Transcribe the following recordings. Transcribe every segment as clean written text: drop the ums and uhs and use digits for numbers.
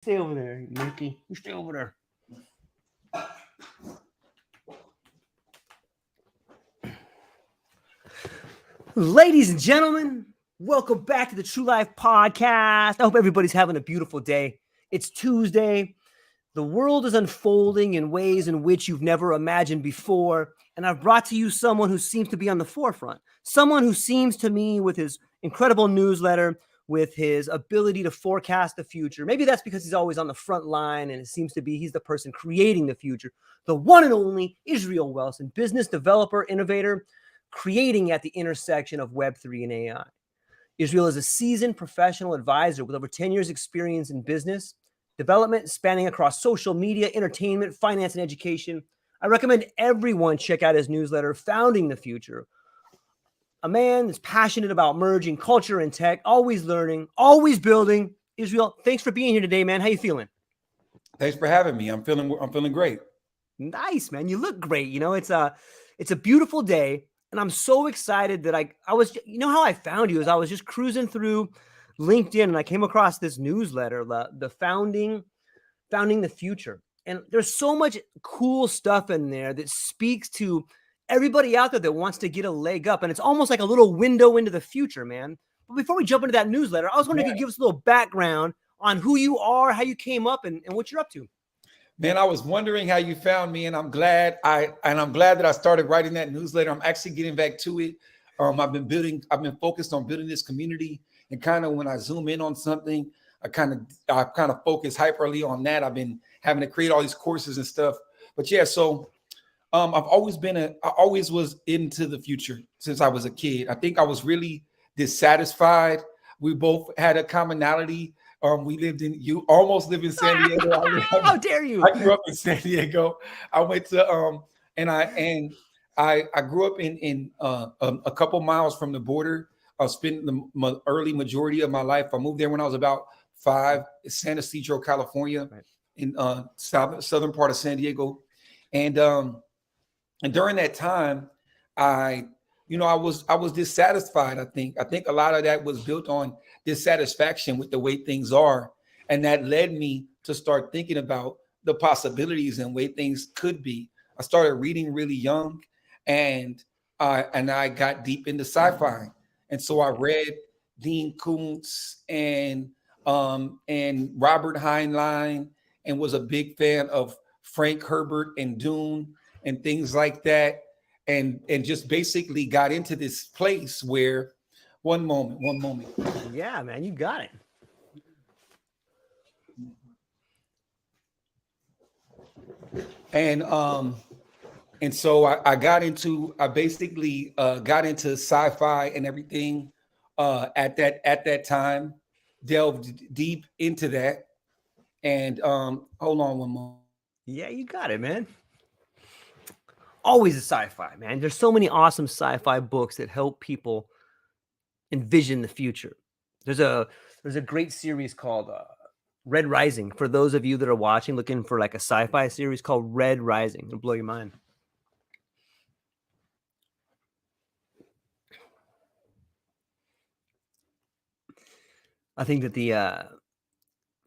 Stay over there, you monkey. You stay over there. Ladies and gentlemen, welcome back to the True Life Podcast. I hope everybody's having a beautiful day. It's Tuesday. The world is unfolding in ways in which you've never imagined before. And I've brought to you someone who seems to be on the forefront. Someone who seems to me, with his incredible newsletter, with his ability to forecast the future. Maybe that's because he's always on the front line and it seems to be he's the person creating the future. The one and only Israel Wilson, business developer, innovator, creating at the intersection of Web3 and AI. Israel is a seasoned professional advisor with over 10 years experience in business development, spanning across social media, entertainment, finance, and education. I recommend everyone check out his newsletter, Founding the Future. A man that's passionate about merging culture and tech, always learning, always building. Israel, thanks for being here today, man. How you feeling? Thanks for having me. I'm feeling great. Nice, man. You look great. You know, it's a beautiful day, and I'm so excited that I was. You know how I found you is I was just cruising through LinkedIn and I came across this newsletter, the Founding the Future, and there's so much cool stuff in there that speaks to everybody out there that wants to get a leg up, and it's almost like a little window into the future, man. But before we jump into that newsletter, I was wondering if you could give us a little background on who you are, how you came up, and what you're up to. Man, I was wondering how you found me, and I'm glad that I started writing that newsletter. I'm actually getting back to it. I've been focused on building this community, and kind of when I zoom in on something, I kind of focus hyperly on that. I've been having to create all these courses and stuff. But yeah, so I always was into the future since I was a kid. I think I was really dissatisfied. We both had a commonality. You almost live in San Diego. How dare you? I grew up in San Diego. I went to I grew up in a couple miles from the border. I spent the early majority of my life. I moved there when I was about 5, San Ysidro, California, right, in southern part of San Diego, and during that time, I was dissatisfied. I think a lot of that was built on dissatisfaction with the way things are, and that led me to start thinking about the possibilities and way things could be. I started reading really young, and I got deep into sci-fi, and so I read Dean Koontz and Robert Heinlein, and was a big fan of Frank Herbert and Dune and things like that, and just basically got into this place where one moment. Yeah, man, you got it. And so I basically got into sci-fi and everything at that time, delved deep into that. And hold on one moment. Yeah, you got it, man. Always a sci-fi, man. There's so many awesome sci-fi books that help people envision the future. There's a great series called Red Rising. For those of you that are watching, looking for like a sci-fi series called Red Rising, it'll blow your mind. I think that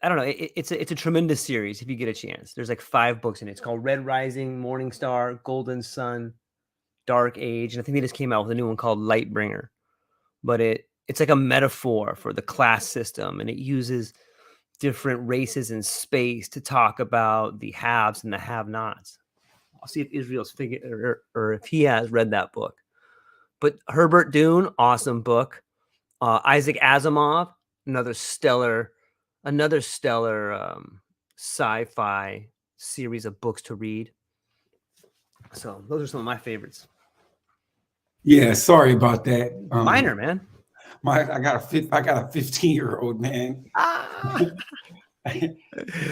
I don't know. It's a tremendous series if you get a chance. There's like 5 books in it. It's called Red Rising, Morning Star, Golden Sun, Dark Age, and I think they just came out with a new one called Lightbringer. But it's like a metaphor for the class system, and it uses different races in space to talk about the haves and the have-nots. I'll see if Israel's figured or if he has read that book. But Herbert Dune, awesome book. Isaac Asimov, another stellar sci-fi series of books to read. So those are some of my favorites. Yeah, sorry about that. Minor, man. I got a 15-year-old, man.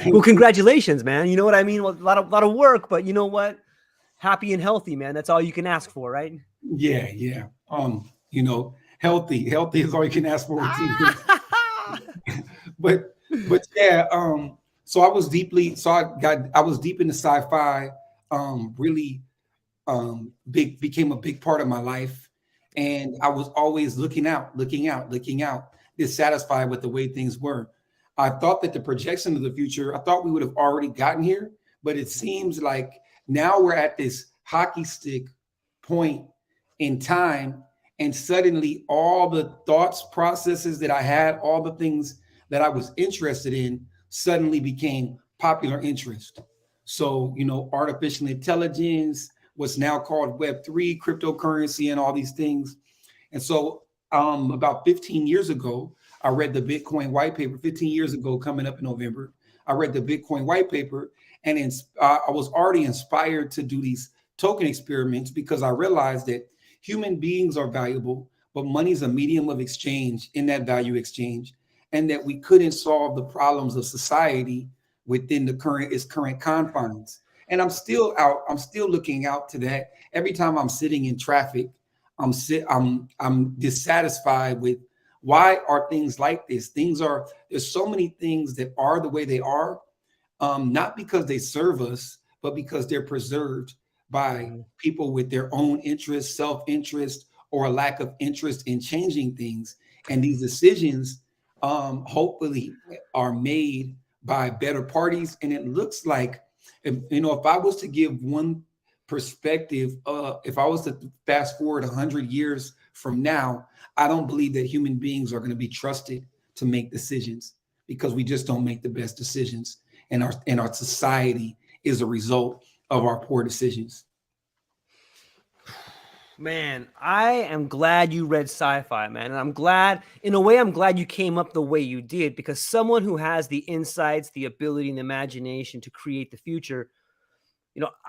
Well, congratulations, man. You know what I mean? Well, a lot of work, but you know what? Happy and healthy, man. That's all you can ask for, right? Yeah. Healthy is all you can ask for. But yeah, so I was deep into sci-fi, really became a big part of my life. And I was always looking out, dissatisfied with the way things were. I thought that the projection of the future, I thought we would have already gotten here, but it seems like now we're at this hockey stick point in time, and suddenly all the thoughts, processes that I had, all the things that I was interested in, suddenly became popular interest. So, artificial intelligence, what's now called Web3, cryptocurrency, and all these things. And so, about 15 years ago, I read the Bitcoin white paper. 15 years ago, coming up in November, I read the Bitcoin white paper, and I was already inspired to do these token experiments because I realized that human beings are valuable, but money is a medium of exchange in that value exchange, and that we couldn't solve the problems of society within its current confines. And I'm still looking out to that. Every time I'm sitting in traffic, I'm dissatisfied with why are things like this. There's so many things that are the way they are, not because they serve us, but because they're preserved by people with their own interest, self-interest, or a lack of interest in changing things. And these decisions, hopefully, are made by better parties. And it looks like, if I was to give one perspective, if I was to fast forward 100 years from now, I don't believe that human beings are going to be trusted to make decisions, because we just don't make the best decisions, and our society is a result of our poor decisions. Man, I am glad you read sci-fi, man. And I'm glad you came up the way you did, because someone who has the insights, the ability, and the imagination to create the future,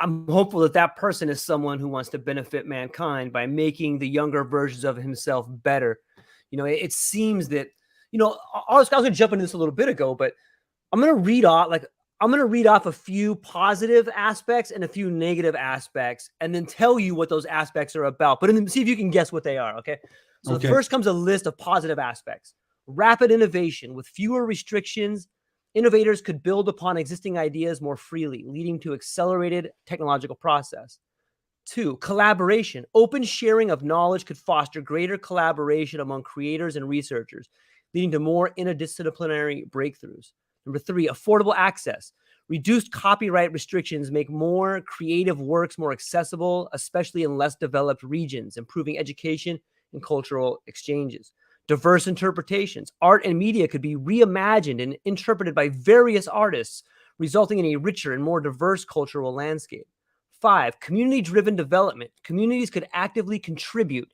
I'm hopeful that person is someone who wants to benefit mankind by making the younger versions of himself better. It seems that, I was going to jump into this a little bit ago, but I'm going to read off a few positive aspects and a few negative aspects, and then tell you what those aspects are about. But then see if you can guess what they are. Okay. So first comes a list of positive aspects. Rapid innovation. With fewer restrictions, innovators could build upon existing ideas more freely, leading to accelerated technological process. 2, collaboration. Open sharing of knowledge could foster greater collaboration among creators and researchers, leading to more interdisciplinary breakthroughs. Number 3, affordable access. Reduced copyright restrictions make more creative works more accessible, especially in less developed regions, improving education and cultural exchanges. Diverse interpretations. Art and media could be reimagined and interpreted by various artists, resulting in a richer and more diverse cultural landscape. 5, community-driven development. Communities could actively contribute.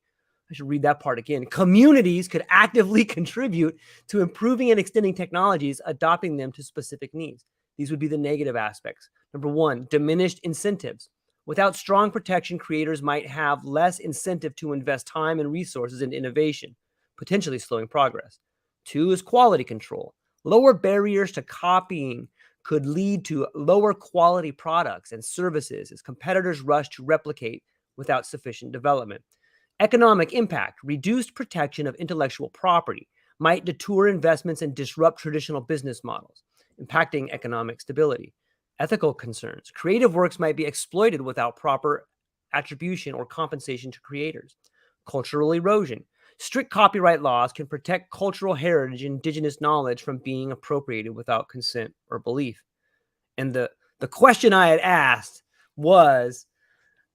I should read that part again. Communities could actively contribute to improving and extending technologies, adopting them to specific needs. These would be the negative aspects. Number 1, diminished incentives. Without strong protection, creators might have less incentive to invest time and resources in innovation, potentially slowing progress. 2 is quality control. Lower barriers to copying could lead to lower quality products and services as competitors rush to replicate without sufficient development. Economic impact. Reduced protection of intellectual property might deter investments and disrupt traditional business models, impacting economic stability. Ethical concerns. Creative works might be exploited without proper attribution or compensation to creators. Cultural erosion. Strict copyright laws can protect cultural heritage and indigenous knowledge from being appropriated without consent or belief. And the question I had asked was,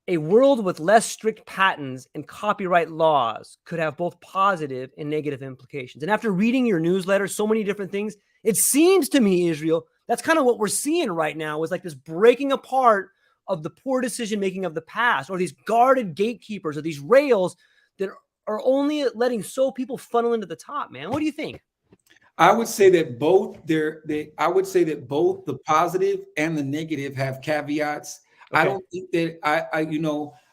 a world with less strict patents and copyright laws could have both positive and negative implications. And after reading your newsletter, so many different things, it seems to me, Israel, that's kind of what we're seeing right now, is like this breaking apart of the poor decision-making of the past, or these guarded gatekeepers, or these rails that are only letting people funnel into the top, man. What do you think? I would say that I would say that both the positive and the negative have caveats. Okay. I don't think that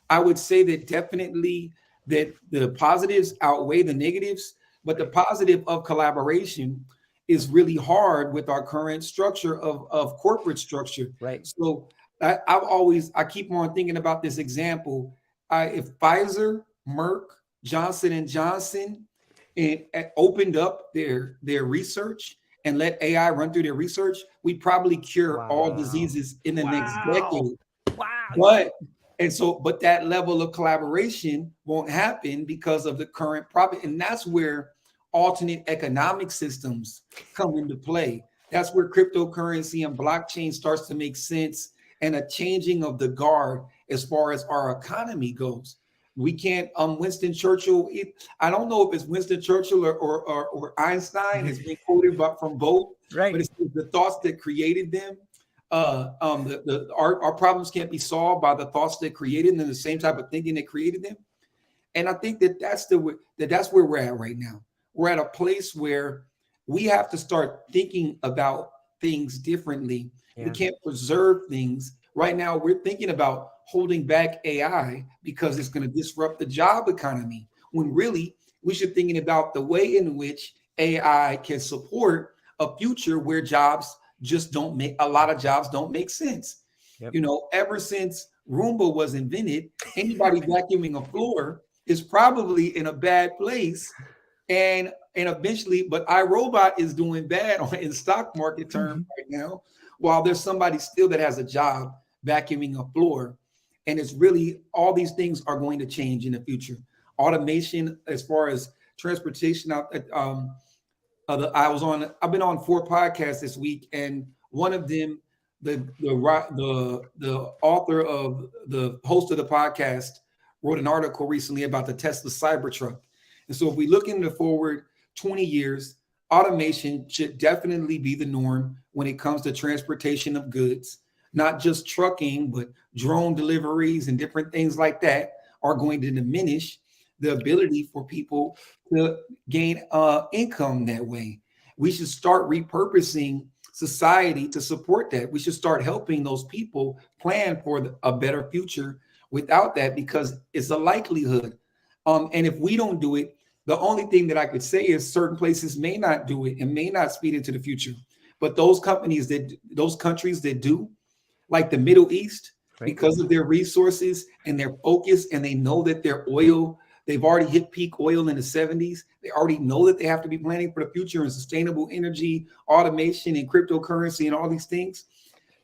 I would say that definitely that the positives outweigh the negatives, but the positive of collaboration is really hard with our current structure of corporate structure. Right. So I keep on thinking about this example. If Pfizer, Merck, Johnson and Johnson and opened up their research and let AI run through their research, we'd probably cure all diseases in the next decade. Wow. But that level of collaboration won't happen because of the current problem. And that's where alternate economic systems come into play. That's where cryptocurrency and blockchain starts to make sense, and a changing of the guard as far as our economy goes. We can't, Winston Churchill, I don't know if it's Winston Churchill or Einstein, has been quoted from both, Right. but it's the thoughts that created them. Our problems can't be solved by the thoughts that created them, the same type of thinking that created them. And I think that's where we're at right now. We're at a place where we have to start thinking about things differently. Yeah. We can't preserve things. Right now, we're thinking about holding back AI because it's going to disrupt the job economy, when really we should thinking about the way in which AI can support a future where a lot of jobs don't make sense. Yep. You know, ever since Roomba was invented, anybody vacuuming a floor is probably in a bad place. And eventually, but iRobot is doing bad in stock market terms right now, while there's somebody still that has a job vacuuming a floor. And it's really, all these things are going to change in the future. Automation, as far as transportation, I've been on 4 podcasts this week, and one of them, the author of the host of the podcast wrote an article recently about the Tesla Cybertruck. And so if we look into forward 20 years, automation should definitely be the norm when it comes to transportation of goods. Not just trucking, but drone deliveries and different things like that are going to diminish the ability for people to gain income that way. We should start repurposing society to support that. We should start helping those people plan for a better future without that, because it's a likelihood. And if we don't do it, the only thing that I could say is certain places may not do it and may not speed into the future. But those countries that do, like the Middle East, Right. because of their resources and their focus, and they know that their oil, they've already hit peak oil in the 70s. They already know that they have to be planning for the future and sustainable energy, automation, and cryptocurrency and all these things.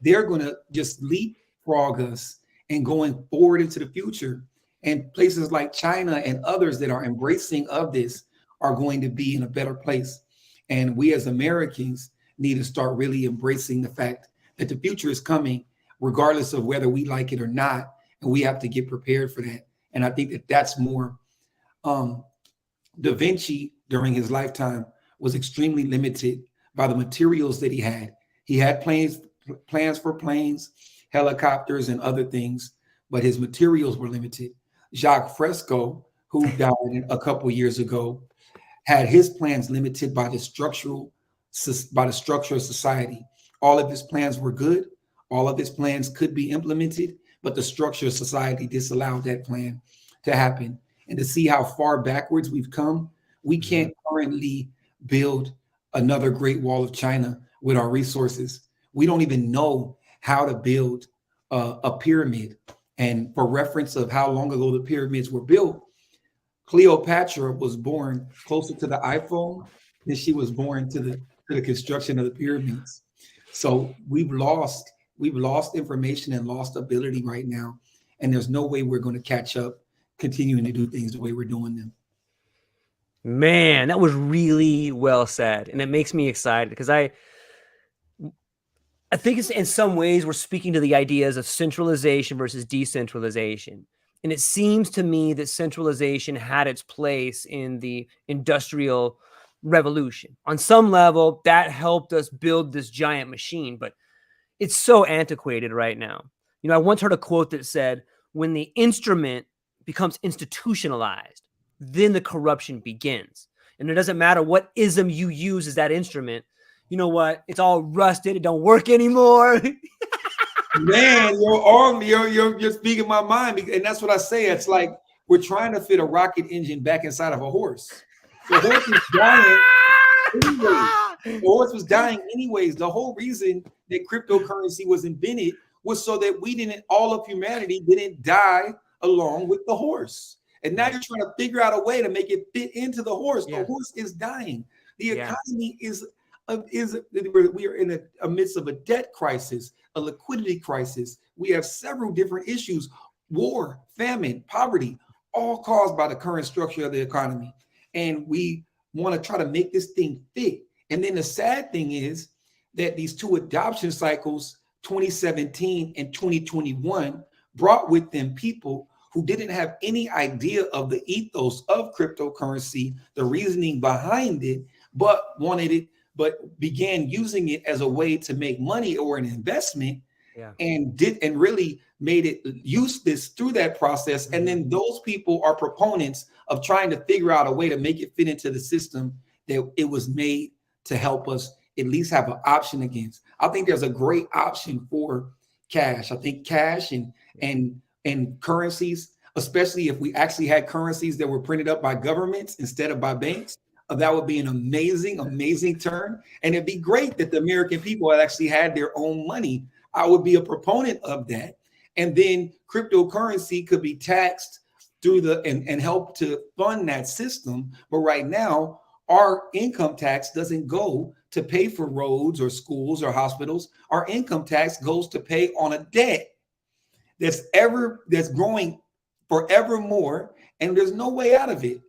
They're going to just leapfrog us and going forward into the future. And places like China and others that are embracing of this are going to be in a better place. And we as Americans need to start really embracing the fact that the future is coming, regardless of whether we like it or not. And we have to get prepared for that. And I think that that's more. Da Vinci, during his lifetime, was extremely limited by the materials that he had. He had plans for planes, helicopters, and other things, but his materials were limited. Jacques Fresco, who died a couple of years ago, had his plans limited by the structure of society. All of his plans were good. All of his plans could be implemented, but the structure of society disallowed that plan to happen. And to see how far backwards we've come, we can't currently build another Great Wall of China with our resources. We don't even know how to build a pyramid. And for reference of how long ago the pyramids were built, Cleopatra was born closer to the iPhone than she was born to the construction of the pyramids. So we've lost information and lost ability right now. And there's no way we're going to catch up continuing to do things the way we're doing them. Man, that was really well said. And it makes me excited because I think it's, in some ways, we're speaking to the ideas of centralization versus decentralization. And it seems to me that centralization had its place in the Industrial Revolution. On some level, that helped us build this giant machine, but it's so antiquated right now. You know, I once heard a quote that said, when the instrument becomes institutionalized, then the corruption begins. And it doesn't matter what ism you use as that instrument. You know what? It's all rusted. It don't work anymore. Man, you're speaking my mind. And that's what I say. It's like we're trying to fit a rocket engine back inside of a horse. The horse is dying anyways. The horse was dying anyways. The whole reason that cryptocurrency was invented was so that all of humanity didn't die along with the horse. And now you're trying to figure out a way to make it fit into the horse. Yeah. The horse is dying. The economy we are in a midst of a debt crisis, a liquidity crisis. We have several different issues: war, famine, poverty, all caused by the current structure of the economy. And we want to try to make this thing fit. And then the sad thing is that these two adoption cycles, 2017 and 2021, brought with them people who didn't have any idea of the ethos of cryptocurrency, the reasoning behind it, but began using it as a way to make money or an investment, and really made it use this through that process. And then those people are proponents of trying to figure out a way to make it fit into the system that it was made to help us at least have an option against. I think there's a great option for cash. I think cash and currencies, especially if we actually had currencies that were printed up by governments instead of by banks, that would be an amazing turn. And it'd be great that the American people had actually had their own money. I would be a proponent of that. And then cryptocurrency could be taxed through and help to fund that system. But right now, our income tax doesn't go to pay for roads or schools or hospitals. Our income tax goes to pay on a debt that's growing forevermore, and there's no way out of it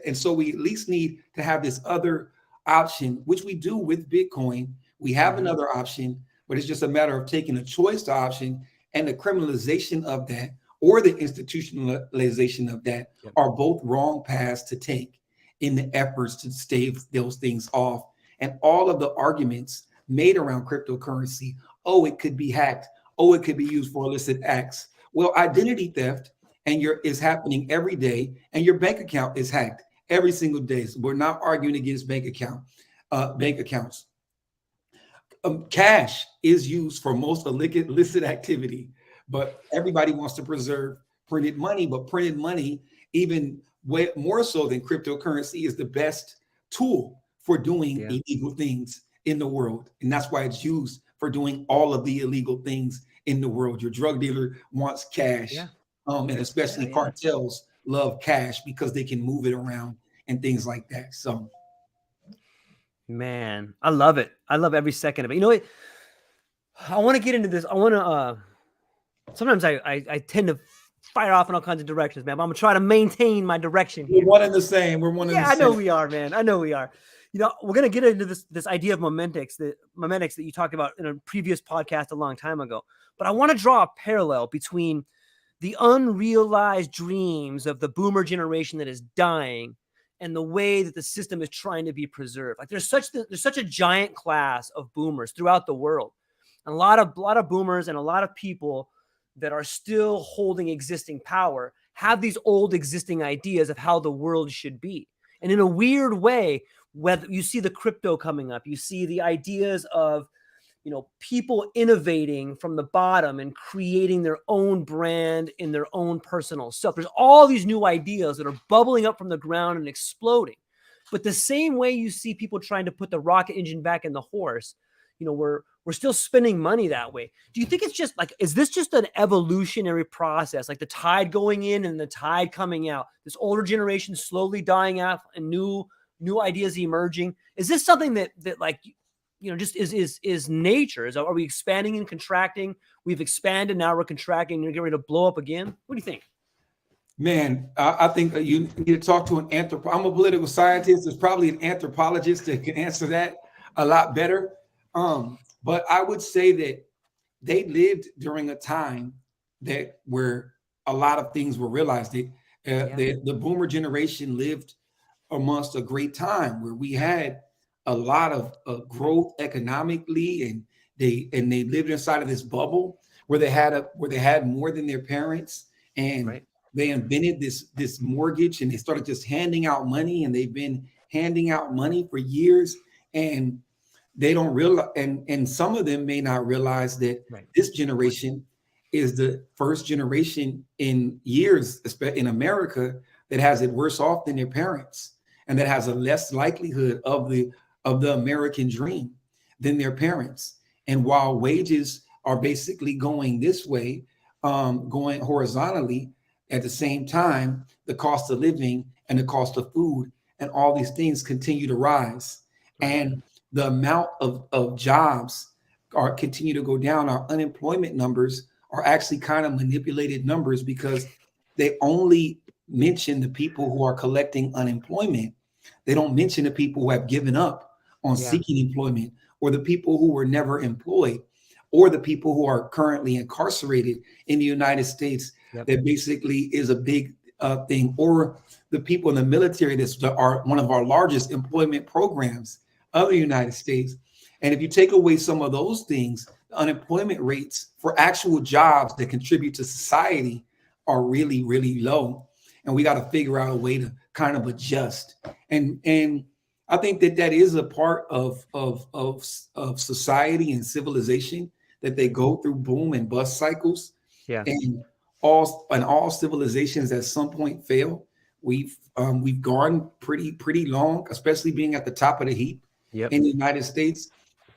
and so we at least need to have this other option, which we do with Bitcoin. We have another option, but it's just a matter of taking a choice to option, and the criminalization of that or the institutionalization of that are both wrong paths to take in the efforts to stave those things off. And all of the arguments made around cryptocurrency, oh, it could be hacked, oh, it could be used for illicit acts. Well, identity theft is happening every day, and your bank account is hacked every single day. So we're not arguing against bank accounts. Cash is used for most illicit activity, but everybody wants to preserve printed money. But printed money, even way more so than cryptocurrency, is the best tool for doing illegal things in the world, and that's why it's used for doing all of the illegal things in the world. Your drug dealer wants cash. And especially cartels love cash because they can move it around and things like that. So, man, I love it. I love every second of it. You know what? I want to get into this. I want to. Sometimes I tend to fire off in all kinds of directions, man. But I'm gonna try to maintain my direction here. We're one and the same. I know we are, man. I know we are. You know, we're gonna get into this idea of memetics that you talked about in a previous podcast a long time ago. But I want to draw a parallel between the unrealized dreams of the boomer generation that is dying and the way that the system is trying to be preserved. Like there's such a giant class of boomers throughout the world, and a lot of boomers and a lot of people that are still holding existing power have these old existing ideas of how the world should be. And in a weird way, whether you see the crypto coming up, you see the ideas of, you know, people innovating from the bottom and creating their own brand in their own personal self. There's all these new ideas that are bubbling up from the ground and exploding. But the same way you see people trying to put the rocket engine back in the horse, you know, we're still spending money that way. Do you think it's just like, is this just an evolutionary process, like the tide going in and the tide coming out, this older generation slowly dying out and new ideas emerging? Is this something that like, you know, just is nature? Are we expanding and contracting? We've expanded, now we're contracting, and you're getting ready to blow up again. What do you think? Man, I think you need to talk to an anthropologist. I'm a political scientist. There's probably an anthropologist that can answer that a lot better. But I would say that they lived during a time where a lot of things were realized. The boomer generation lived amongst a great time where we had a lot of growth economically, and they lived inside of this bubble where they had more than their parents, and they invented this mortgage, and they started just handing out money, and they've been handing out money for years, and they don't realize, and some of them may not realize that this generation is the first generation in years in America that has it worse off than their parents, and that has a less likelihood of the American dream than their parents. And while wages are basically going this way, going horizontally, at the same time, the cost of living and the cost of food and all these things continue to rise. And the amount of jobs continue to go down. Our unemployment numbers are actually kind of manipulated numbers because they only mention the people who are collecting unemployment. They don't mention the people who have given up on Yeah. seeking employment, or the people who were never employed, or the people who are currently incarcerated in the United States. Yep. That basically is a big thing, or the people in the military that are one of our largest employment programs of the United States. And if you take away some of those things, the unemployment rates for actual jobs that contribute to society are really, really low. And we got to figure out a way to kind of adjust. And I think that that is a part of society and civilization, that they go through boom and bust cycles. Yeah. And all civilizations at some point fail. We've gone pretty long, especially being at the top of the heap Yep. in the United States.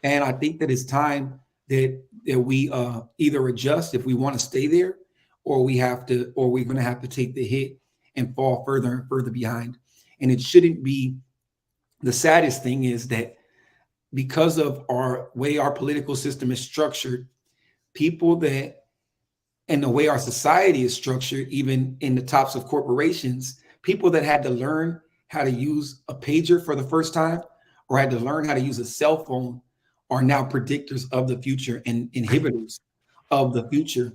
And I think that it's time that we either adjust if we want to stay there, or we're going to have to take the hit and fall further and further behind. And it shouldn't be. The saddest thing is that because of our way our political system is structured, people that and the way our society is structured, even in the tops of corporations, people that had to learn how to use a pager for the first time, or had to learn how to use a cell phone, are now predictors of the future and inhibitors of the future,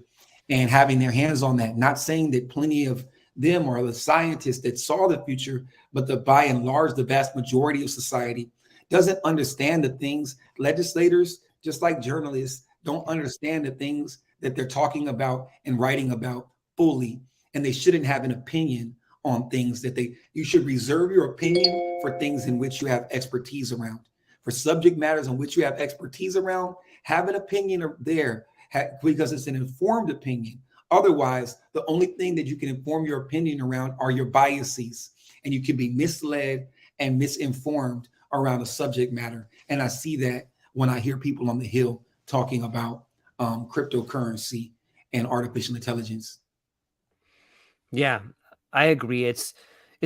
and having their hands on that. Not saying that plenty of them are the scientists that saw the future, but by and large, the vast majority of society doesn't understand the things. Legislators, just like journalists, don't understand the things that they're talking about and writing about fully, and they shouldn't have an opinion on things you should reserve your opinion for things in which you have expertise around. For subject matters in which you have expertise around, have an opinion there, because it's an informed opinion. Otherwise, the only thing that you can inform your opinion around are your biases, and you can be misled and misinformed around a subject matter. And I see that when I hear people on the Hill talking about cryptocurrency and artificial intelligence. Yeah, I agree. It's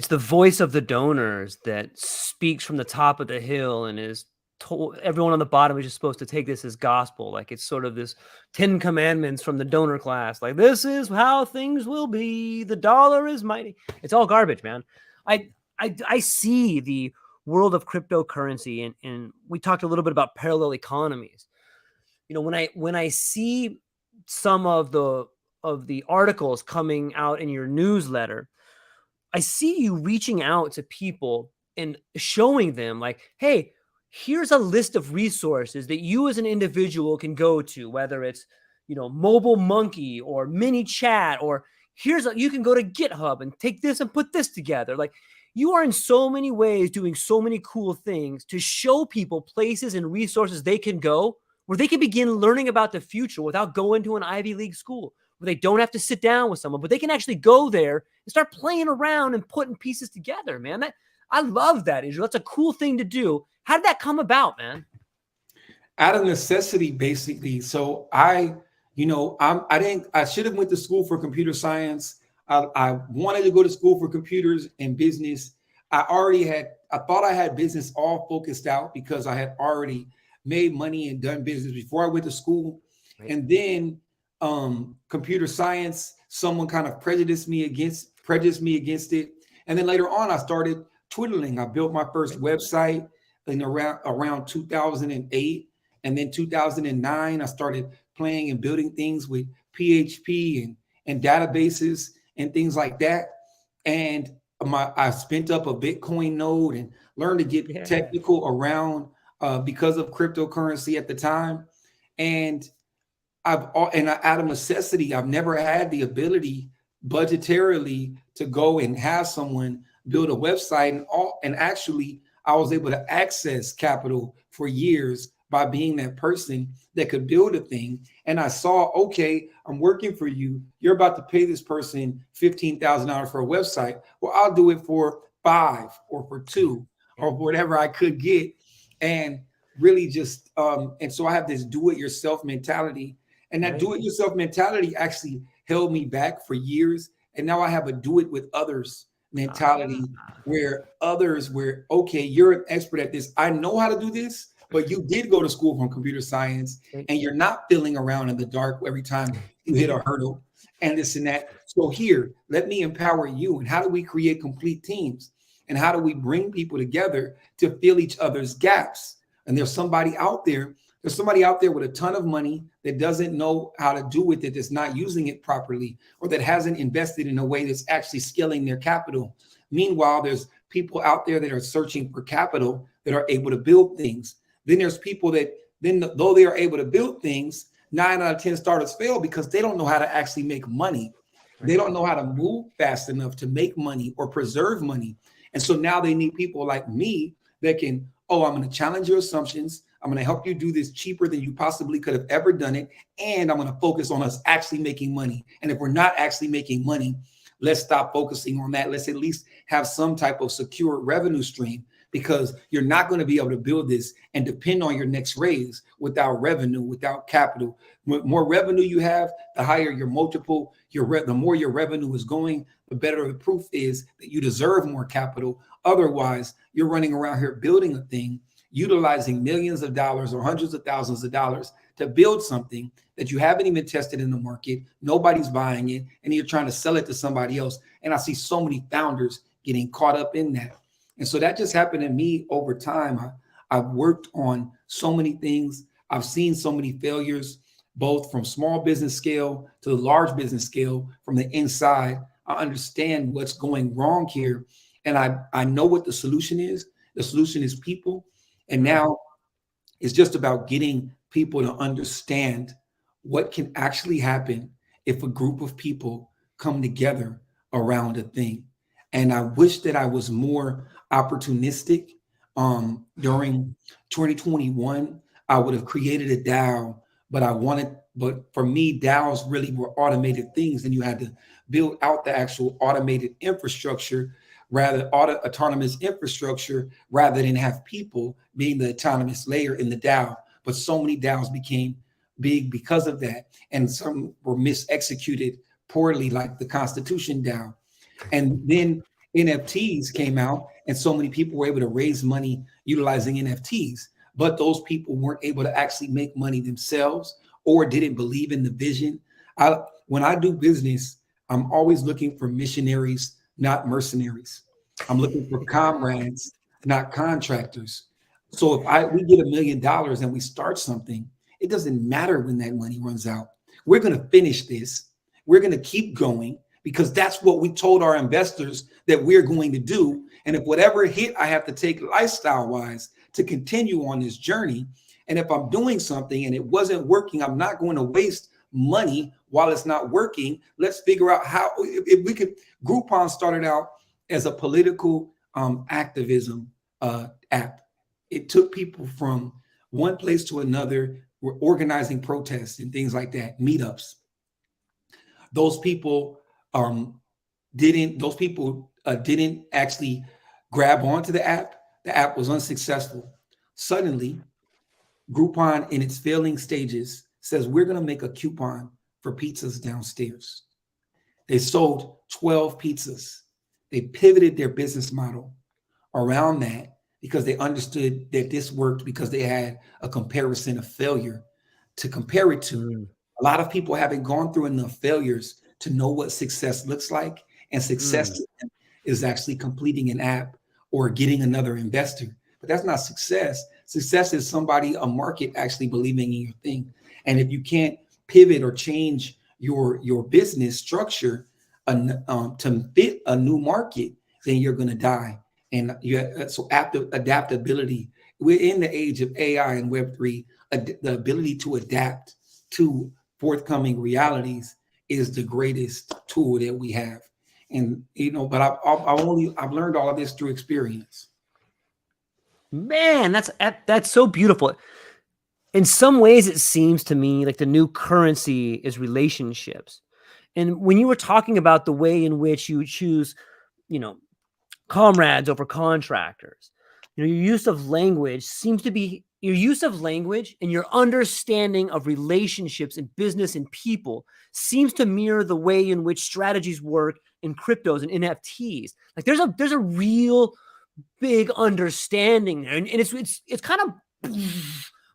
the voice of the donors that speaks from the top of the hill and is told everyone on the bottom is just supposed to take this as gospel. Like it's sort of this 10 commandments from the donor class. Like this is how things will be. The dollar is mighty. It's all garbage, man. I see the world of cryptocurrency, and we talked a little bit about parallel economies. You know, when I see some of the articles coming out in your newsletter, I see you reaching out to people and showing them like, hey, here's a list of resources that you as an individual can go to, whether it's, Mobile Monkey or Mini Chat, or you can go to GitHub and take this and put this together. Like you are in so many ways doing so many cool things to show people places and resources they can go where they can begin learning about the future without going to an Ivy League school, where they don't have to sit down with someone, but they can actually go there and start playing around and putting pieces together, man. I love that, Israel. That's a cool thing to do. How did that come about, man? Out of necessity, basically. So I should have went to school for computer science. I wanted to go to school for computers and business. I thought I had business all focused out because I had already made money and done business before I went to school. Right. And then computer science, someone kind of prejudiced me against it. And then later on, I started twiddling. I built my first website in around 2008. And then 2009, I started playing and building things with PHP and databases and things like that. And I spent up a Bitcoin node and learned to get technical around because of cryptocurrency at the time. And out of necessity, I've never had the ability budgetarily to go and have someone build a website, and actually I was able to access capital for years by being that person that could build a thing. And I saw, okay, I'm working for you. You're about to pay this person $15,000 for a website. Well, I'll do it for $5 or for $2 or whatever I could get. And really just, and so I have this do-it-yourself mentality. And that do-it-yourself mentality actually held me back for years. And now I have a do-it-with-others mentality where okay, you're an expert at this. I know how to do this, but you did go to school from computer science and you're not fiddling around in the dark every time you hit a hurdle and this and that. So here, let me empower you. And how do we create complete teams? And how do we bring people together to fill each other's gaps? And there's somebody out there with a ton of money that doesn't know how to do with it, that's not using it properly, or that hasn't invested in a way that's actually scaling their capital. Meanwhile, there's people out there that are searching for capital that are able to build things. Then there's people that, then though they are able to build things, 9 out of 10 startups fail because they don't know how to actually make money. They don't know how to move fast enough to make money or preserve money. And so now they need people like me that can, oh, I'm going to challenge your assumptions. I'm going to help you do this cheaper than you possibly could have ever done it. And I'm going to focus on us actually making money. And if we're not actually making money, let's stop focusing on that. Let's at least have some type of secure revenue stream, because you're not going to be able to build this and depend on your next raise without revenue, without capital. The more revenue you have, the higher your multiple, the more your revenue is going, the better the proof is that you deserve more capital. Otherwise, you're running around here building a thing, utilizing millions of dollars or hundreds of thousands of dollars to build something that you haven't even tested in the market. Nobody's buying it, and you're trying to sell it to somebody else. And I see so many founders getting caught up in that. And so that just happened to me over time. I've worked on so many things. I've seen so many failures, both from small business scale to the large business scale, from the inside. I understand what's going wrong here. And I know what the solution is. The solution is people. And now it's just about getting people to understand what can actually happen if a group of people come together around a thing. And I wish that I was more opportunistic. During 2021, I would have created a DAO, but for me, DAOs really were automated things, and you had to build out the actual automated infrastructure, autonomous infrastructure, rather than have people being the autonomous layer in the DAO. But so many DAOs became big because of that, and some were mis-executed poorly, like the Constitution DAO. And then NFTs came out, and so many people were able to raise money utilizing NFTs, but those people weren't able to actually make money themselves or didn't believe in the vision. When I do business, I'm always looking for missionaries, not mercenaries. I'm looking for comrades, not contractors. So if we get $1 million and we start something, it doesn't matter when that money runs out. We're going to finish this. We're going to keep going, because that's what we told our investors that we're going to do. And if whatever hit I have to take lifestyle-wise to continue on this journey, and if I'm doing something and it wasn't working, I'm not going to waste money while it's not working. Let's figure out how, if we could. Groupon started out as a political activism app. It took people from one place to another. We're organizing protests and things like that, meetups. Those people didn't actually grab onto the app. The app was unsuccessful. Suddenly, Groupon, in its failing stages, says we're going to make a coupon for pizzas downstairs. They sold 12 pizzas. They pivoted their business model around that because they understood that this worked, because they had a comparison of failure to compare it to. A lot of people haven't gone through enough failures to know what success looks like. And success to them is actually completing an app or getting another investor. But that's not success. Success is a market actually believing in your thing. And if you can't pivot or change your business structure to fit a new market, then you're going to die. And so adaptability. We're in the age of AI and Web3. The ability to adapt to forthcoming realities is the greatest tool that we have. And but I've learned all of this through experience. Man, that's so beautiful. In some ways, it seems to me like the new currency is relationships. And when you were talking about the way in which you choose, comrades over contractors, your use of language seems to be your use of language and your understanding of relationships in business and people seems to mirror the way in which strategies work in cryptos and NFTs. Like there's a real big understanding there. And it's kind of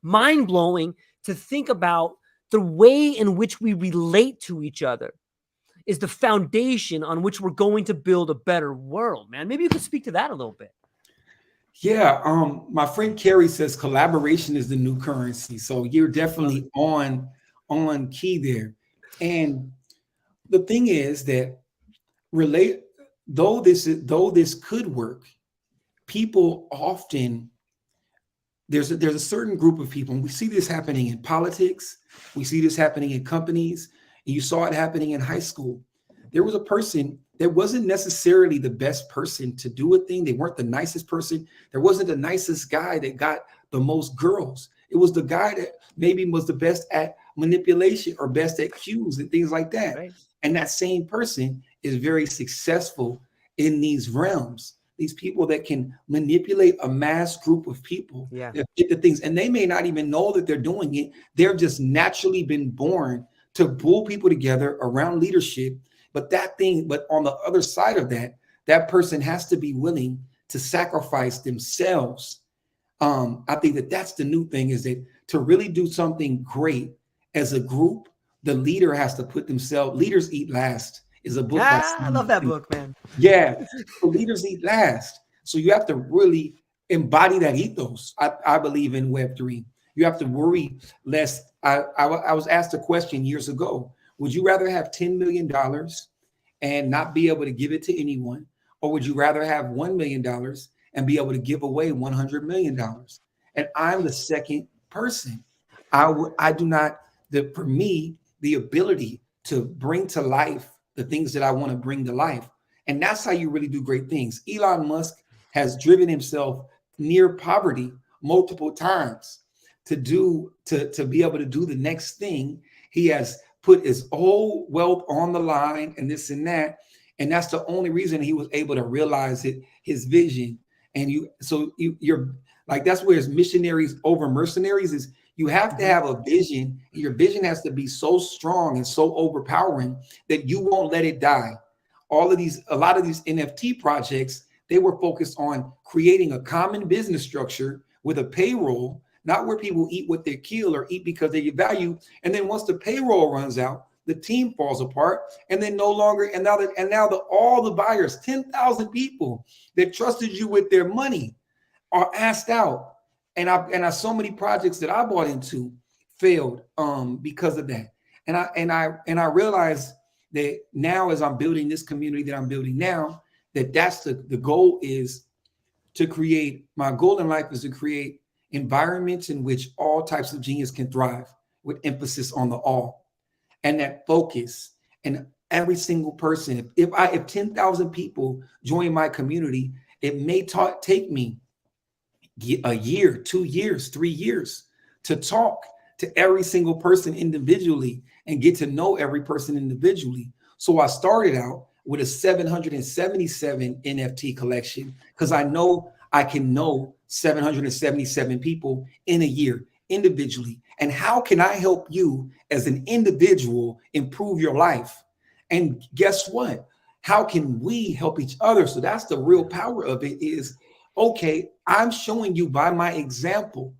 mind-blowing to think about the way in which we relate to each other. is the foundation on which we're going to build a better world, man. Maybe you could speak to that a little bit. Yeah, my friend Kerry says collaboration is the new currency. So you're definitely on key there. And the thing is that though this could work, people often there's a certain group of people, and we see this happening in politics, we see this happening in companies, and you saw it happening in high school. There was a person that wasn't necessarily the best person to do a thing. They weren't the nicest person. There wasn't the nicest guy that got the most girls. It was the guy that maybe was the best at manipulation or best at cues and things like that. Right. And that same person is very successful in these realms. These people that can manipulate a mass group of people that get the things, and they may not even know that they're doing it. They're just naturally been born to pull people together around leadership. But on the other side of that, that person has to be willing to sacrifice themselves. I think that's the new thing, is that to really do something great as a group, the leader has to put themselves. Leaders Eat Last is a book. I love that book, man. Yeah, so leaders eat last. So you have to really embody that ethos. I believe in Web3. You have to worry less. I was asked a question years ago. Would you rather have $10 million and not be able to give it to anyone? Or would you rather have $1 million and be able to give away $100 million? And I'm the second person. For me, the ability to bring to life the things that I want to bring to life. And that's how you really do great things. Elon Musk has driven himself near poverty multiple times to be able to do the next thing. He has put his whole wealth on the line and this and that. And that's the only reason he was able to realize his vision. And you're like, that's where it's missionaries over mercenaries is. You have to have a vision. Your vision has to be so strong and so overpowering that you won't let it die. A lot of these NFT projects, they were focused on creating a common business structure with a payroll, not where people eat what they kill or eat because they get value. And then once the payroll runs out, the team falls apart, and then all the buyers, 10,000 people that trusted you with their money, are asked out. And I so many projects that I bought into failed because of that. And I realized that now, as I'm building this community that I'm building now, that's the goal is to create. My goal in life is to create environments in which all types of genius can thrive, with emphasis on the all, and that focus. And every single person, if 10,000 people join my community, it may take me a year, 2 years, 3 years to talk to every single person individually and get to know every person individually. So I started out with a 777 NFT collection because I know I can know 777 people in a year individually. And how can I help you as an individual improve your life? And guess what? How can we help each other? So that's the real power of it is, okay, I'm showing you by my example.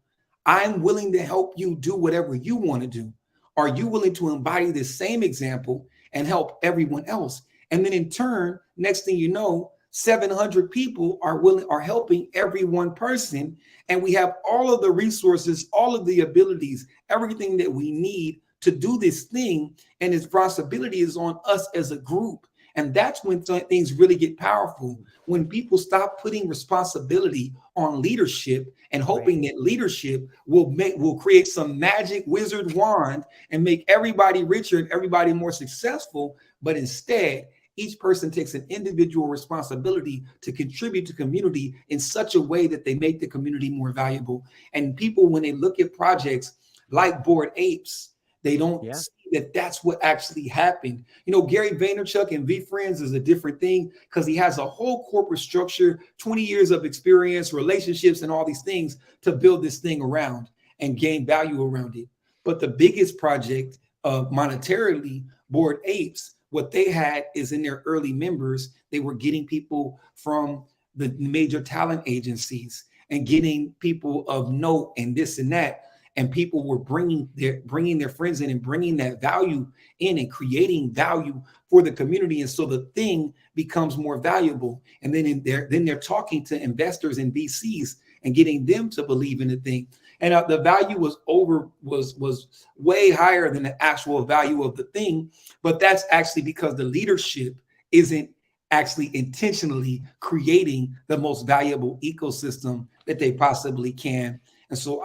I'm willing to help you do whatever you want to do. Are you willing to embody this same example and help everyone else? And then in turn, next thing you know, 700 people are helping every one person. And we have all of the resources, all of the abilities, everything that we need to do this thing. And its responsibility is on us as a group. And that's when things really get powerful, when people stop putting responsibility on leadership and hoping that leadership will create some magic wizard wand and make everybody richer and everybody more successful. But instead, each person takes an individual responsibility to contribute to community in such a way that they make the community more valuable. And people, when they look at projects like Bored Apes, they don't see that that's what actually happened. You know, Gary Vaynerchuk and VFriends is a different thing because he has a whole corporate structure, 20 years of experience, relationships, and all these things to build this thing around and gain value around it. But the biggest project monetarily, Bored Apes, what they had is in their early members, they were getting people from the major talent agencies and getting people of note and this and that. and people were bringing their friends in and bringing that value in and creating value for the community. And so the thing becomes more valuable. And then they're talking to investors and VCs and getting them to believe in the thing. And the value was way higher than the actual value of the thing. But that's actually because the leadership isn't actually intentionally creating the most valuable ecosystem that they possibly can. And so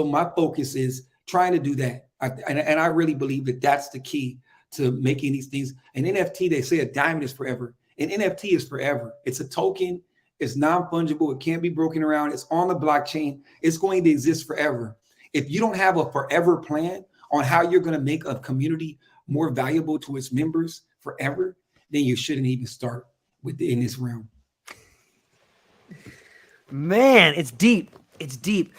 my focus is trying to do that. And I really believe that that's the key to making these things. An NFT, they say a diamond is forever. An NFT is forever. It's a token. It's non-fungible. It can't be broken around. It's on the blockchain. It's going to exist forever. If you don't have a forever plan on how you're going to make a community more valuable to its members forever, then you shouldn't even start in this realm. Man, it's deep. It's deep.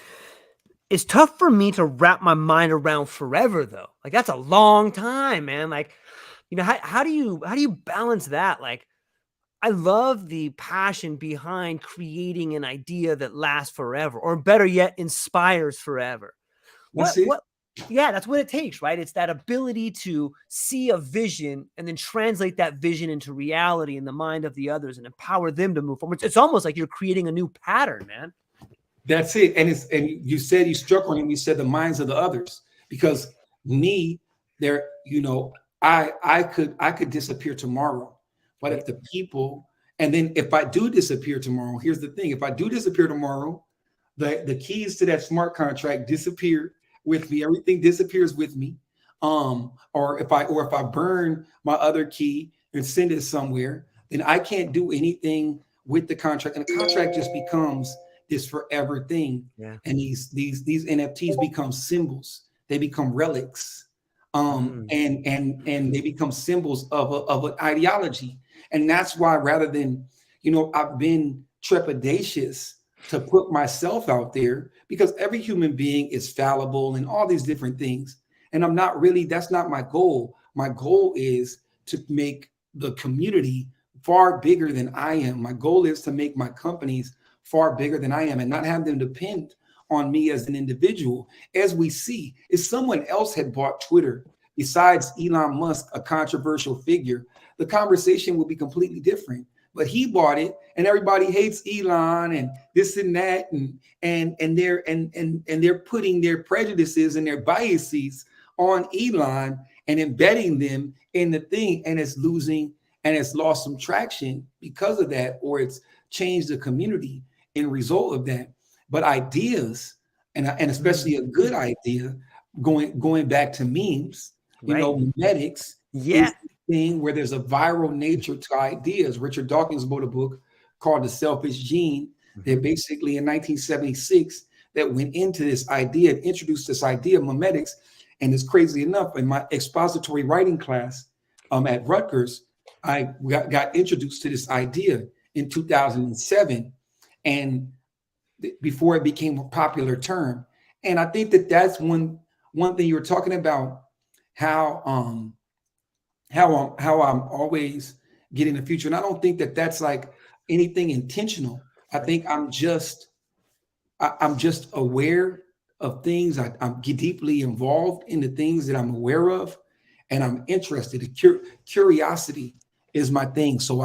It's tough for me to wrap my mind around forever, though. Like, that's a long time, man. Like, you know, how do you balance that? Like, I love the passion behind creating an idea that lasts forever, or better yet, inspires forever. Yeah, that's what it takes, right? It's that ability to see a vision and then translate that vision into reality in the mind of the others and empower them to move forward. It's almost like you're creating a new pattern, man. That's it. And you said, you struck on him. You said the minds of the others, because I could disappear tomorrow, but if the people, and then if I do disappear tomorrow, here's the thing: if I do disappear tomorrow, the keys to that smart contract disappear with me. Everything disappears with me. Or if I burn my other key and send it somewhere, then I can't do anything with the contract, and the contract just becomes this forever thing. Yeah. And these NFTs become symbols. They become relics. And they become symbols of an ideology. And that's why, rather than, I've been trepidatious to put myself out there, because every human being is fallible and all these different things. And that's not my goal. My goal is to make the community far bigger than I am. My goal is to make my companies far bigger than I am and not have them depend on me as an individual. As we see, if someone else had bought Twitter besides Elon Musk, a controversial figure, the conversation would be completely different. But he bought it, and everybody hates Elon and this and that, and they're putting their prejudices and their biases on Elon and embedding them in the thing, and it's lost some traction because of that, or it's changed the community in result of that. But ideas, and especially a good idea, going back to memes, right. Memetics, yeah, is the thing where there's a viral nature to ideas. Richard Dawkins wrote a book called The Selfish Gene, that basically in 1976 that went into this idea and introduced this idea of memetics. And it's crazy enough, in my expository writing class at Rutgers, I got introduced to this idea in 2007, and before it became a popular term. And I think that that's one thing you were talking about, how I'm always getting the future. And I don't think that that's like anything intentional. I think I'm just aware of things. I'm deeply involved in the things that I'm aware of, and I'm interested. Curiosity is my thing. So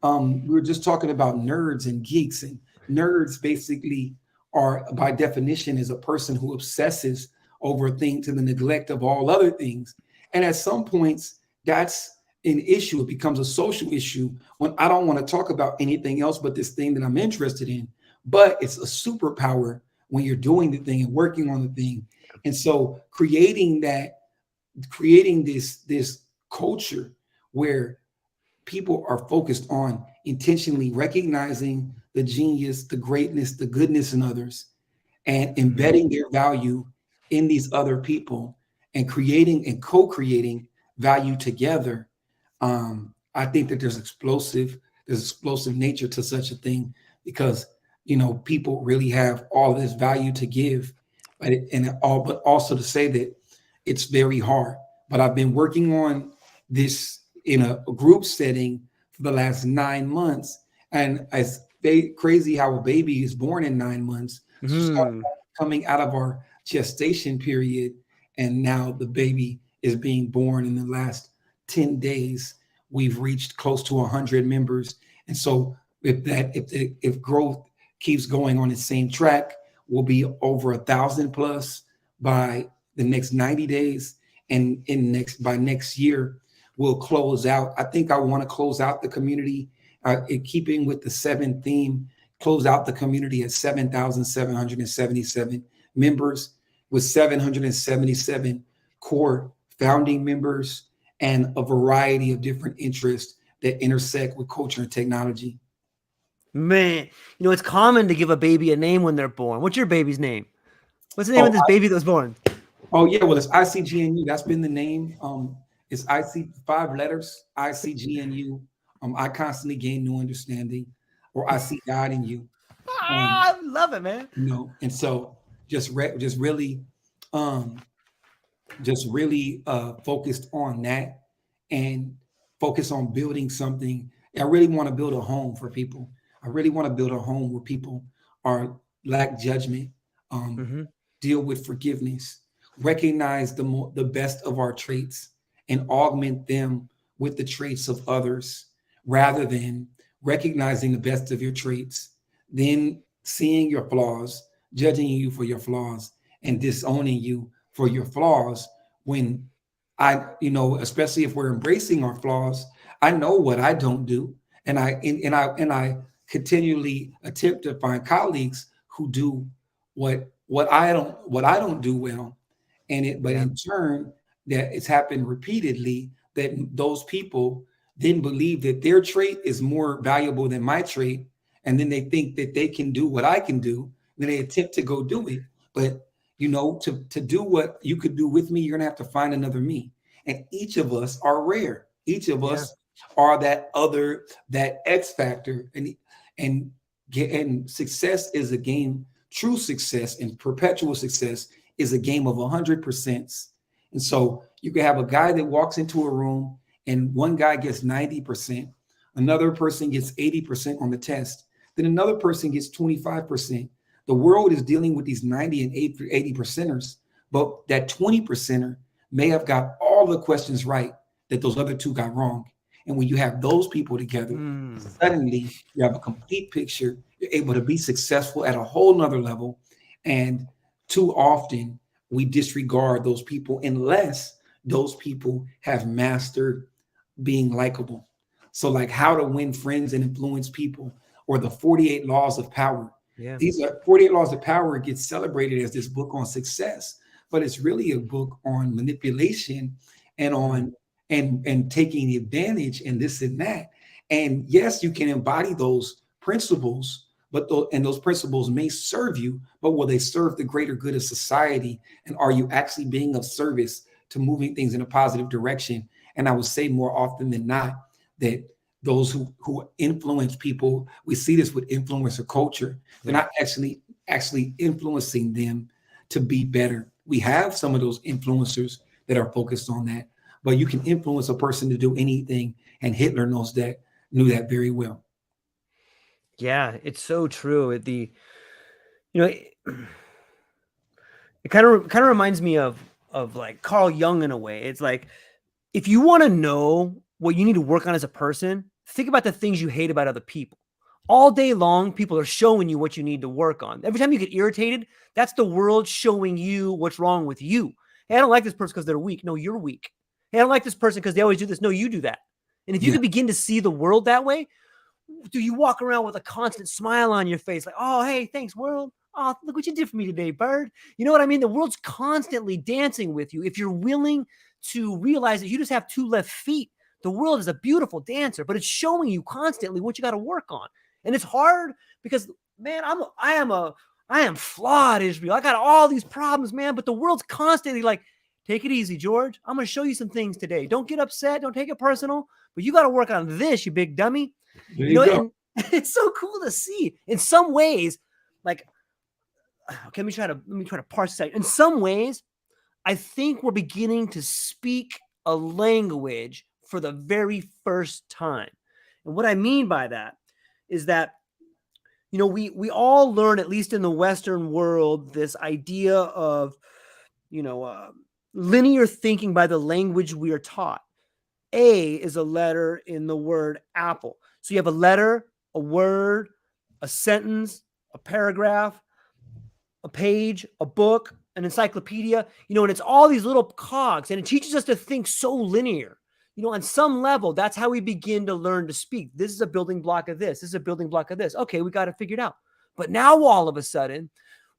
we were just talking about nerds and geeks, and nerds basically are, by definition, is a person who obsesses over a thing to the neglect of all other things. And at some points, that's an issue. It becomes a social issue when I don't want to talk about anything else but this thing that I'm interested in. But it's a superpower when you're doing the thing and working on the thing. And so creating this culture where people are focused on intentionally recognizing the genius, the greatness, the goodness in others, and embedding their value in these other people, and creating and co-creating value together. I think that there's explosive nature to such a thing, because people really have all this value to give, but also to say that it's very hard. But I've been working on this in a group setting for the last 9 months, and it's crazy how a baby is born in 9 months. So coming out of our gestation period, and now the baby is being born. In the last 10 days, we've reached close to 100 members. And so if growth keeps going on the same track, we'll be over 1,000 plus by the next 90 days. And by next year, we'll close out. I think I want to close out the community, in keeping with the 7 theme, close out the community at 7,777 members, with 777 core founding members and a variety of different interests that intersect with culture and technology. Man, it's common to give a baby a name when they're born. What's your baby's name? What's the name of this baby that was born? Oh yeah, well, it's ICGNU. That's been the name. It's IC 5 letters, ICGNU. I constantly gain new understanding, or I see God in you. I love it, man. And so just really focused on that, and focus on building something. I really want to build a home for people. I really want to build a home where people lack judgment, deal with forgiveness, recognize the best of our traits, and augment them with the traits of others, rather than recognizing the best of your traits, then seeing your flaws, judging you for your flaws, and disowning you for your flaws. When especially if we're embracing our flaws, I know what I don't do, and I continually attempt to find colleagues who do what I don't do well, but in turn, that it's happened repeatedly, that those people then believe that their trait is more valuable than my trait, and then they think that they can do what I can do, then they attempt to go do it. But to do what you could do with me, you're gonna have to find another me. And each of us are rare. Each of us are that X factor. And success is a game. True success and perpetual success is a game of 100%. And so you can have a guy that walks into a room and one guy gets 90%, another person gets 80% on the test, then another person gets 25%. The world is dealing with these 90 and 80 percenters, but that 20 percenter may have got all the questions right that those other 2 got wrong. And when you have those people together, suddenly you have a complete picture. You're able to be successful at a whole nother level. And too often we disregard those people unless those people have mastered being likable. So like how to win friends and influence people, or the 48 laws of power. Yeah. These are 48 laws of power gets celebrated as this book on success, but it's really a book on manipulation and on and taking advantage and this and that. And yes, you can embody those principles, but those principles may serve you, but will they serve the greater good of society? And are you actually being of service to moving things in a positive direction? And I would say more often than not that those who influence people, we see this with influencer culture. They're not actually influencing them to be better. We have some of those influencers that are focused on that, but you can influence a person to do anything, and Hitler knew that very well. Yeah, it's so true. It kind of reminds me of like Carl Jung in a way. It's like, if you want to know what you need to work on as a person, think about the things you hate about other people. All day long, people are showing you what you need to work on. Every time you get irritated, that's the world showing you what's wrong with you. Hey, I don't like this person because they're weak. No, you're weak. Hey, I don't like this person because they always do this. No, you do that. And if you can begin to see the world that way, do you walk around with a constant smile on your face? Like, oh, hey, thanks, world. Oh, look what you did for me today, bird. You know what I mean? The world's constantly dancing with you. If you're willing to realize that you just have 2 left feet, the world is a beautiful dancer, but it's showing you constantly what you got to work on. And it's hard because, man, I am flawed, Israel. I got all these problems, man, but the world's constantly like, take it easy, George. I'm going to show you some things today. Don't get upset. Don't take it personal, but you got to work on this, you big dummy. And it's so cool to see. In some ways, like, okay, let me try to parse this out. In some ways, I think we're beginning to speak a language for the very first time. And what I mean by that is that, we all learn, at least in the Western world, this idea of, linear thinking by the language we are taught. A is a letter in the word apple. So you have a letter, a word, a sentence, a paragraph, a page, a book, an encyclopedia, and it's all these little cogs, and it teaches us to think so linear. On some level, that's how we begin to learn to speak. This is a building block of this. This is a building block of this. Okay, we got it figured out. But now all of a sudden,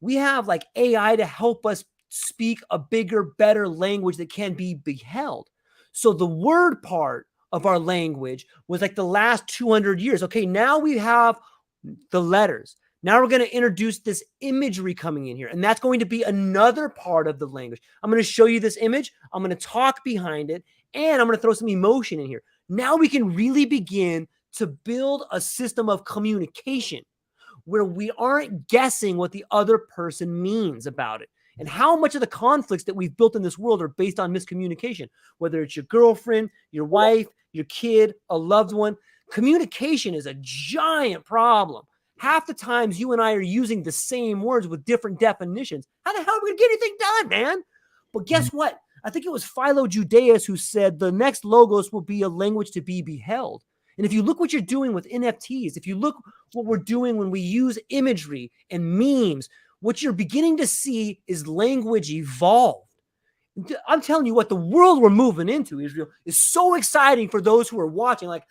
we have like AI to help us speak a bigger, better language that can be beheld. So the word part of our language was like the last 200 years. Okay, now we have the letters. Now we're going to introduce this imagery coming in here, and that's going to be another part of the language. I'm going to show you this image. I'm going to talk behind it, and I'm going to throw some emotion in here. Now we can really begin to build a system of communication where we aren't guessing what the other person means about it. And how much of the conflicts that we've built in this world are based on miscommunication, whether it's your girlfriend, your wife, your kid, a loved one. Communication is a giant problem. Half the times you and I are using the same words with different definitions. How the hell are we going to get anything done, man? But guess what? I think it was Philo Judaeus who said the next logos will be a language to be beheld. And if you look what you're doing with NFTs, if you look what we're doing when we use imagery and memes, what you're beginning to see is language evolve. I'm telling you what, the world we're moving into, Israel, is so exciting for those who are watching. Like,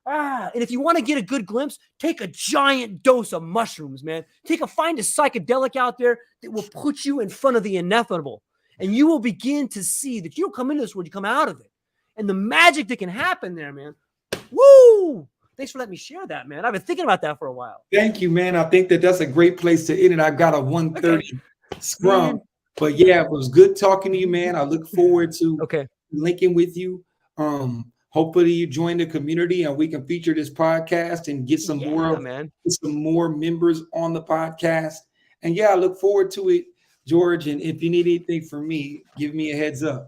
and if you want to get a good glimpse, take a giant dose of mushrooms, man. Find a psychedelic out there that will put you in front of the inevitable. And you will begin to see that you don't come into this world, you come out of it. And the magic that can happen there, man. Woo! Thanks for letting me share that, man. I've been thinking about that for a while. Thank you, man. I think that's a great place to end it. I've got a 1:30 scrum. Man. But yeah, it was good talking to you, man. I look forward to linking with you. Hopefully you join the community and we can feature this podcast and get some more members on the podcast. And yeah, I look forward to it, George. And if you need anything from me, give me a heads up.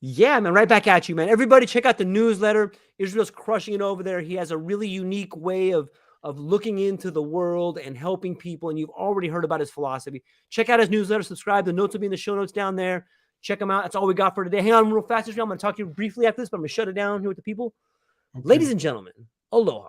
Yeah, man, right back at you, man. Everybody check out the newsletter. Israel's crushing it over there. He has a really unique way of looking into the world and helping people. And you've already heard about his philosophy. Check out his newsletter, subscribe. The notes will be in the show notes down there. Check them out. That's all we got for today. Hang on real fast, Israel. I'm going to talk to you briefly after this, but I'm going to shut it down here with the people. Okay. Ladies and gentlemen, aloha.